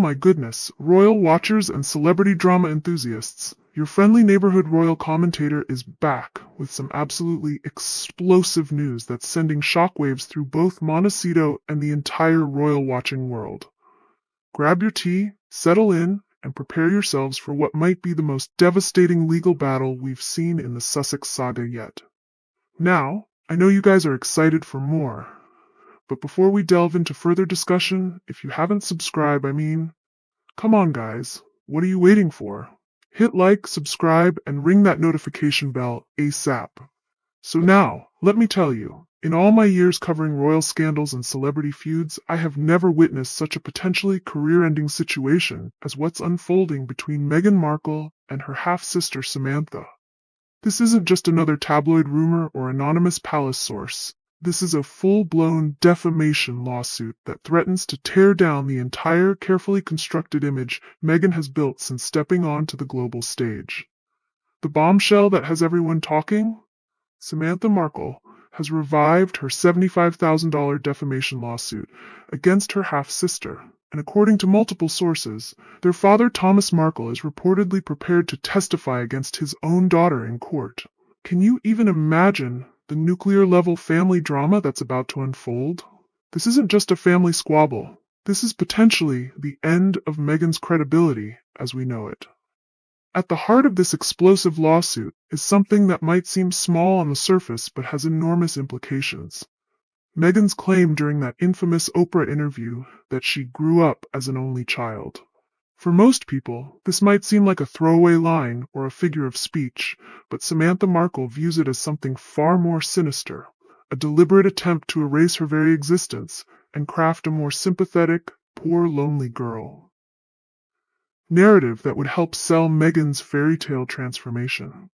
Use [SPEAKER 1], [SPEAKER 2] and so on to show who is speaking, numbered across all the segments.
[SPEAKER 1] my goodness, royal watchers and celebrity drama enthusiasts, your friendly neighborhood royal commentator is back with some absolutely explosive news that's sending shockwaves through both Montecito and the entire royal watching world. Grab your tea, settle in, and prepare yourselves for what might be the most devastating legal battle we've seen in the Sussex saga yet. Now, I know you guys are excited for more, but before we delve into further discussion, if you haven't subscribed, come on guys, what are you waiting for? Hit like, subscribe, and ring that notification bell ASAP. So now, let me tell you, in all my years covering royal scandals and celebrity feuds, I have never witnessed such a potentially career-ending situation as what's unfolding between Meghan Markle and her half-sister Samantha. This isn't just another tabloid rumor or anonymous palace source. This is a full-blown defamation lawsuit that threatens to tear down the entire carefully constructed image Meghan has built since stepping onto the global stage. The bombshell that has everyone talking? Samantha Markle has revived her $75,000 defamation lawsuit against her half-sister, and according to multiple sources, their father Thomas Markle is reportedly prepared to testify against his own daughter in court. Can you even imagine the nuclear-level family drama that's about to unfold? This isn't just a family squabble. This is potentially the end of Meghan's credibility as we know it. At the heart of this explosive lawsuit is something that might seem small on the surface but has enormous implications. Meghan's claim during that infamous Oprah interview that she grew up as an only child. For most people, this might seem like a throwaway line or a figure of speech, but Samantha Markle views it as something far more sinister, a deliberate attempt to erase her very existence and craft a more sympathetic, poor, lonely girl narrative that would help sell Meghan's fairy tale transformation.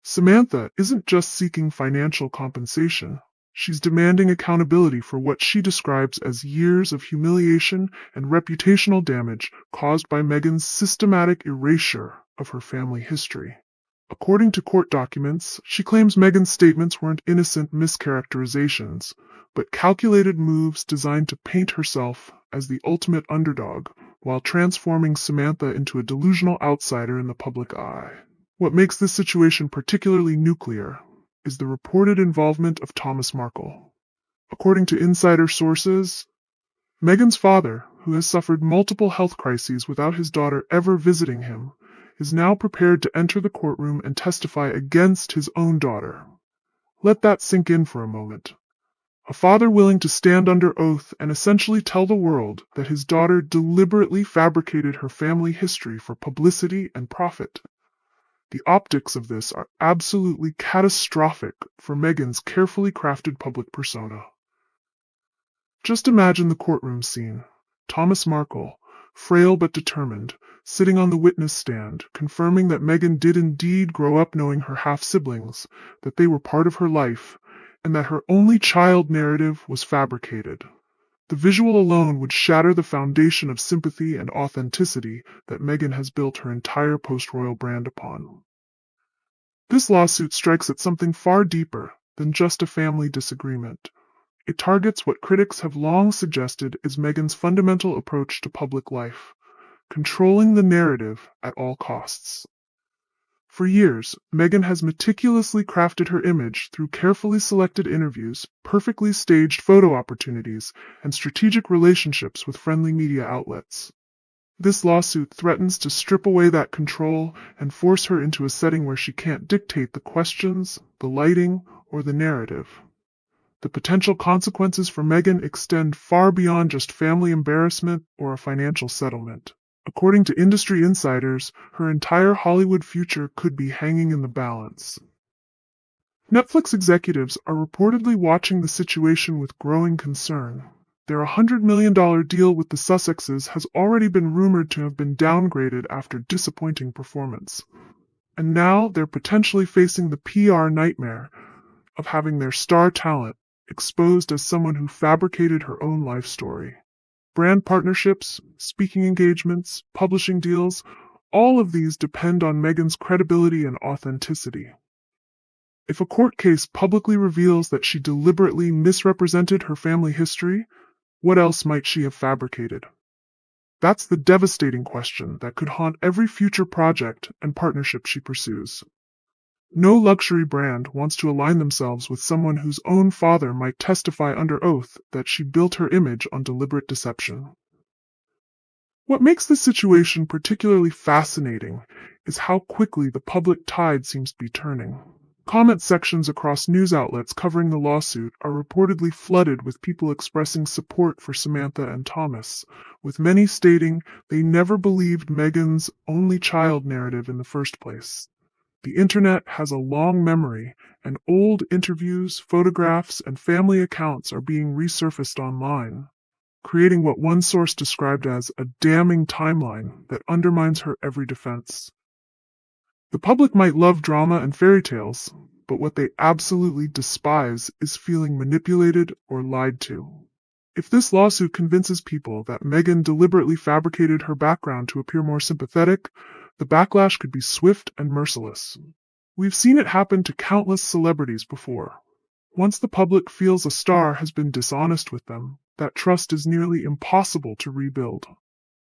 [SPEAKER 1] Samantha isn't just seeking financial compensation. She's demanding accountability for what she describes as years of humiliation and reputational damage caused by Meghan's systematic erasure of her family history. According to court documents, she claims Meghan's statements weren't innocent mischaracterizations, but calculated moves designed to paint herself as the ultimate underdog, while transforming Samantha into a delusional outsider in the public eye. What makes this situation particularly nuclear is the reported involvement of Thomas Markle. According to insider sources, Meghan's father, who has suffered multiple health crises without his daughter ever visiting him, is now prepared to enter the courtroom and testify against his own daughter. Let that sink in for a moment. A father willing to stand under oath and essentially tell the world that his daughter deliberately fabricated her family history for publicity and profit. The optics of this are absolutely catastrophic for Meghan's carefully crafted public persona. Just imagine the courtroom scene. Thomas Markle, frail but determined, sitting on the witness stand, confirming that Meghan did indeed grow up knowing her half-siblings, that they were part of her life, and that her only child narrative was fabricated. The visual alone would shatter the foundation of sympathy and authenticity that Meghan has built her entire post-royal brand upon. This lawsuit strikes at something far deeper than just a family disagreement. It targets what critics have long suggested is Meghan's fundamental approach to public life, controlling the narrative at all costs. For years, Meghan has meticulously crafted her image through carefully selected interviews, perfectly staged photo opportunities, and strategic relationships with friendly media outlets. This lawsuit threatens to strip away that control and force her into a setting where she can't dictate the questions, the lighting, or the narrative. The potential consequences for Meghan extend far beyond just family embarrassment or a financial settlement. According to industry insiders, her entire Hollywood future could be hanging in the balance. Netflix executives are reportedly watching the situation with growing concern. Their $100 million deal with the Sussexes has already been rumored to have been downgraded after disappointing performance. And now they're potentially facing the PR nightmare of having their star talent exposed as someone who fabricated her own life story. Brand partnerships, speaking engagements, publishing deals, all of these depend on Meghan's credibility and authenticity. If a court case publicly reveals that she deliberately misrepresented her family history, what else might she have fabricated? That's the devastating question that could haunt every future project and partnership she pursues. No luxury brand wants to align themselves with someone whose own father might testify under oath that she built her image on deliberate deception. What makes this situation particularly fascinating is how quickly the public tide seems to be turning. Comment sections across news outlets covering the lawsuit are reportedly flooded with people expressing support for Samantha and Thomas, with many stating they never believed Meghan's only child narrative in the first place. The internet has a long memory, and old interviews, photographs, and family accounts are being resurfaced online, creating what one source described as a damning timeline that undermines her every defense. The public might love drama and fairy tales, but what they absolutely despise is feeling manipulated or lied to. If this lawsuit convinces people that Meghan deliberately fabricated her background to appear more sympathetic, the backlash could be swift and merciless. We've seen it happen to countless celebrities before. Once the public feels a star has been dishonest with them, that trust is nearly impossible to rebuild.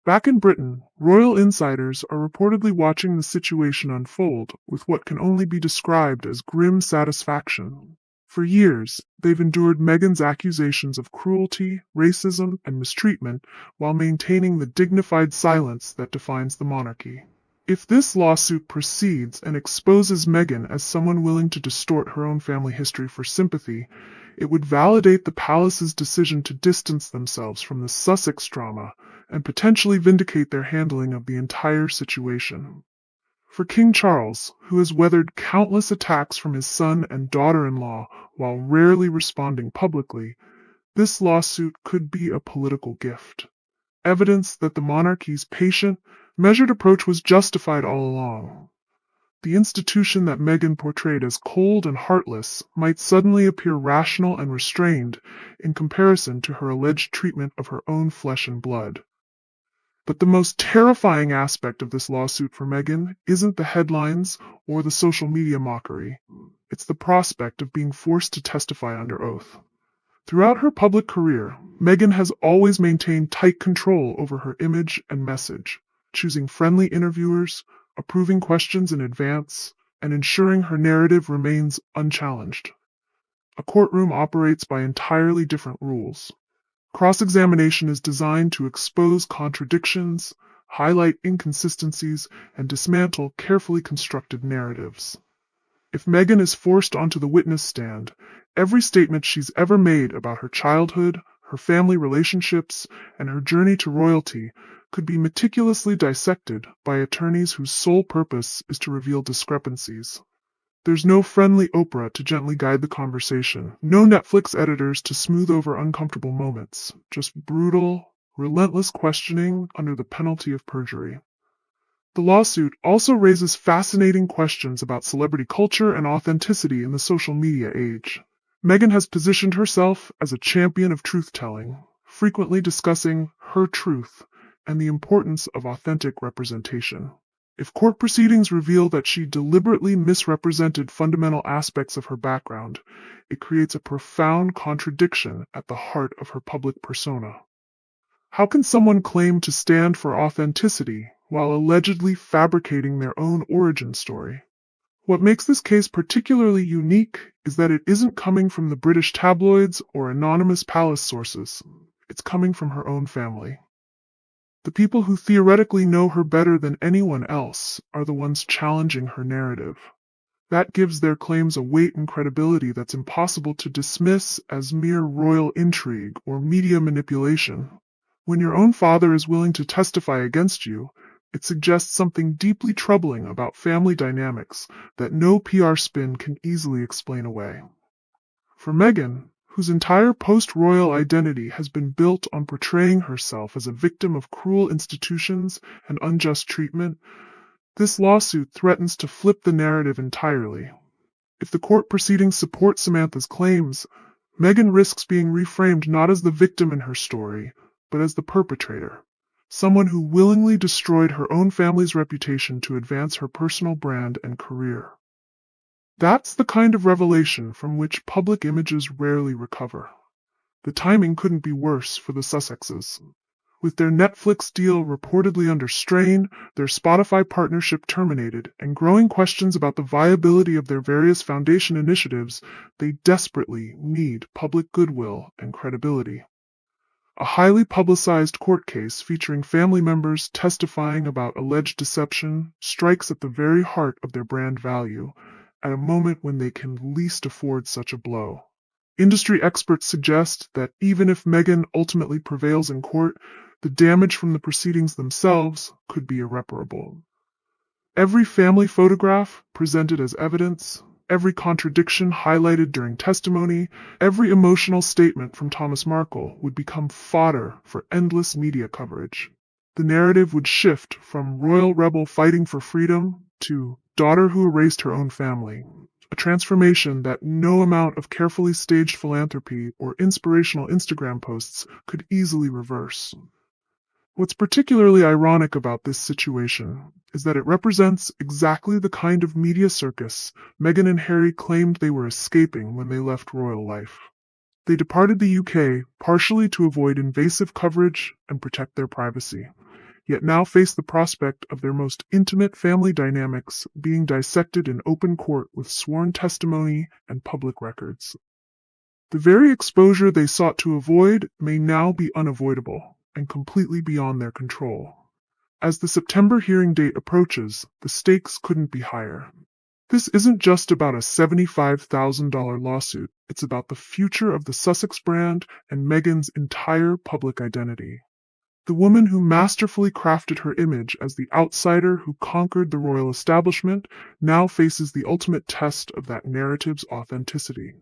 [SPEAKER 1] Back in Britain, royal insiders are reportedly watching the situation unfold with what can only be described as grim satisfaction. For years, they've endured Meghan's accusations of cruelty, racism, and mistreatment while maintaining the dignified silence that defines the monarchy. If this lawsuit proceeds and exposes Meghan as someone willing to distort her own family history for sympathy, it would validate the palace's decision to distance themselves from the Sussex drama and potentially vindicate their handling of the entire situation. For King Charles, who has weathered countless attacks from his son and daughter-in-law while rarely responding publicly, this lawsuit could be a political gift. Evidence that the monarchy's patient, measured approach was justified all along. The institution that Meghan portrayed as cold and heartless might suddenly appear rational and restrained in comparison to her alleged treatment of her own flesh and blood. But the most terrifying aspect of this lawsuit for Meghan isn't the headlines or the social media mockery. It's the prospect of being forced to testify under oath. Throughout her public career, Meghan has always maintained tight control over her image and message, choosing friendly interviewers, approving questions in advance, and ensuring her narrative remains unchallenged. A courtroom operates by entirely different rules. Cross-examination is designed to expose contradictions, highlight inconsistencies, and dismantle carefully constructed narratives. If Meghan is forced onto the witness stand, every statement she's ever made about her childhood, her family relationships, and her journey to royalty could be meticulously dissected by attorneys whose sole purpose is to reveal discrepancies. There's no friendly Oprah to gently guide the conversation, no Netflix editors to smooth over uncomfortable moments, just brutal, relentless questioning under the penalty of perjury. The lawsuit also raises fascinating questions about celebrity culture and authenticity in the social media age. Meghan has positioned herself as a champion of truth-telling, frequently discussing her truth and the importance of authentic representation. If court proceedings reveal that she deliberately misrepresented fundamental aspects of her background, it creates a profound contradiction at the heart of her public persona. How can someone claim to stand for authenticity while allegedly fabricating their own origin story? What makes this case particularly unique is that it isn't coming from the British tabloids or anonymous palace sources. It's coming from her own family. The people who theoretically know her better than anyone else are the ones challenging her narrative. That gives their claims a weight and credibility that's impossible to dismiss as mere royal intrigue or media manipulation. When your own father is willing to testify against you, it suggests something deeply troubling about family dynamics that no PR spin can easily explain away. For Meghan, whose entire post-royal identity has been built on portraying herself as a victim of cruel institutions and unjust treatment, this lawsuit threatens to flip the narrative entirely. If the court proceedings support Samantha's claims, Meghan risks being reframed not as the victim in her story, but as the perpetrator, someone who willingly destroyed her own family's reputation to advance her personal brand and career. That's the kind of revelation from which public images rarely recover. The timing couldn't be worse for the Sussexes. With their Netflix deal reportedly under strain, their Spotify partnership terminated, and growing questions about the viability of their various foundation initiatives, they desperately need public goodwill and credibility. A highly publicized court case featuring family members testifying about alleged deception strikes at the very heart of their brand value, at a moment when they can least afford such a blow. Industry experts suggest that even if Meghan ultimately prevails in court, the damage from the proceedings themselves could be irreparable. Every family photograph presented as evidence, every contradiction highlighted during testimony, every emotional statement from Thomas Markle would become fodder for endless media coverage. The narrative would shift from royal rebel fighting for freedom to daughter who erased her own family, a transformation that no amount of carefully staged philanthropy or inspirational Instagram posts could easily reverse. What's particularly ironic about this situation is that it represents exactly the kind of media circus Meghan and Harry claimed they were escaping when they left royal life. They departed the UK partially to avoid invasive coverage and protect their privacy, yet now face the prospect of their most intimate family dynamics being dissected in open court with sworn testimony and public records. The very exposure they sought to avoid may now be unavoidable and completely beyond their control. As the September hearing date approaches, the stakes couldn't be higher. This isn't just about a $75,000 lawsuit, it's about the future of the Sussex brand and Meghan's entire public identity. The woman who masterfully crafted her image as the outsider who conquered the royal establishment now faces the ultimate test of that narrative's authenticity.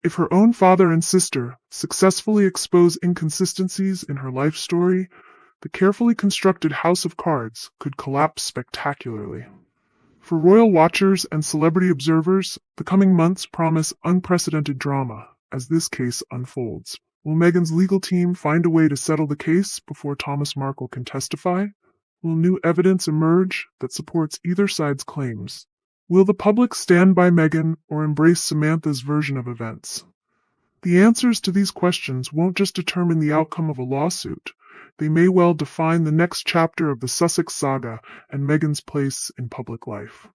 [SPEAKER 1] If her own father and sister successfully expose inconsistencies in her life story, the carefully constructed house of cards could collapse spectacularly. For royal watchers and celebrity observers, the coming months promise unprecedented drama as this case unfolds. Will Meghan's legal team find a way to settle the case before Thomas Markle can testify? Will new evidence emerge that supports either side's claims? Will the public stand by Meghan or embrace Samantha's version of events? The answers to these questions won't just determine the outcome of a lawsuit. They may well define the next chapter of the Sussex saga and Meghan's place in public life.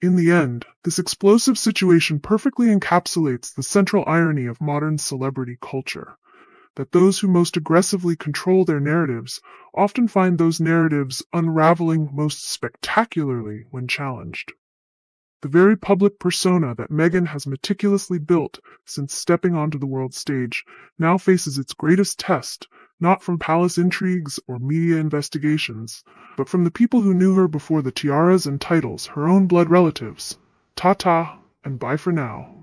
[SPEAKER 1] In the end, this explosive situation perfectly encapsulates the central irony of modern celebrity culture, that those who most aggressively control their narratives often find those narratives unraveling most spectacularly when challenged. The very public persona that Meghan has meticulously built since stepping onto the world stage now faces its greatest test, not from palace intrigues or media investigations, but from the people who knew her before the tiaras and titles, her own blood relatives. Ta-ta, and bye for now.